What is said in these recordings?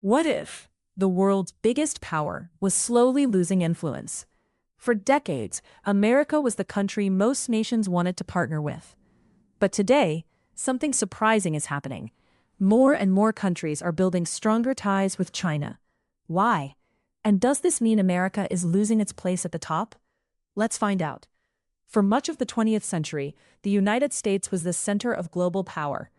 What if the world's biggest power was slowly losing influence? For decades, America was the country most nations wanted to partner with. But today, something surprising is happening. More and more countries are building stronger ties with China. Why? And does this mean America is losing its place at the top? Let's find out. For much of the 20th century, the United States was the center of global power.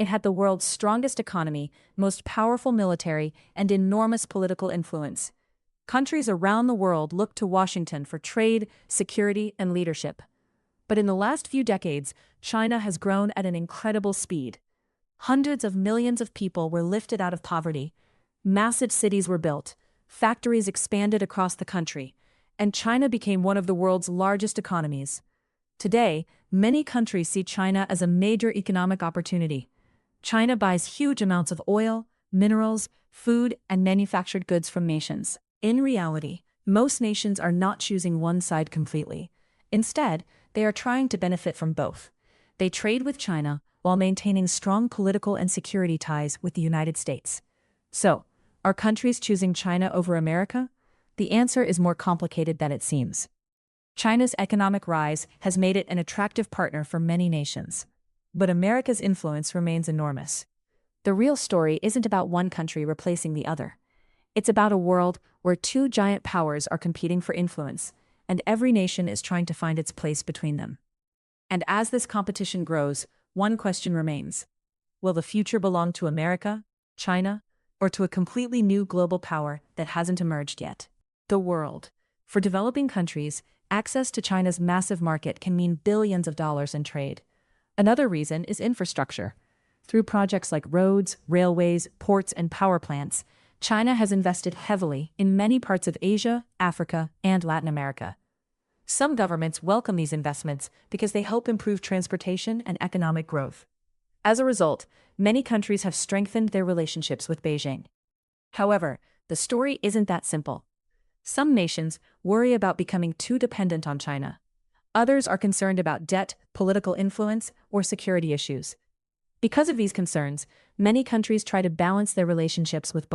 It had the world's strongest economy, most powerful military, and enormous political influence. Countries around the world looked to Washington for trade, security, and leadership. But in the last few decades, China has grown at an incredible speed. Hundreds of millions of people were lifted out of poverty. Massive cities were built, factories expanded across the country, and China became one of the world's largest economies. Today, many countries see China as a major economic opportunity. China buys huge amounts of oil, minerals, food, and manufactured goods from nations. In reality, most nations are not choosing one side completely. Instead, they are trying to benefit from both. They trade with China while maintaining strong political and security ties with the United States. So, are countries choosing China over America? The answer is more complicated than it seems. China's economic rise has made it an attractive partner for many nations. But America's influence remains enormous. The real story isn't about one country replacing the other. It's about a world where two giant powers are competing for influence, and every nation is trying to find its place between them. And as this competition grows, one question remains. Will the future belong to America, China, or to a completely new global power that hasn't emerged yet? The world. For developing countries, access to China's massive market can mean billions of dollars in trade. Another reason is infrastructure. Through projects like roads, railways, ports, and power plants, China has invested heavily in many parts of Asia, Africa, and Latin America. Some governments welcome these investments because they help improve transportation and economic growth. As a result, many countries have strengthened their relationships with Beijing. However, the story isn't that simple. Some nations worry about becoming too dependent on China. Others are concerned about debt, political influence, or security issues. Because of these concerns, many countries try to balance their relationships with both.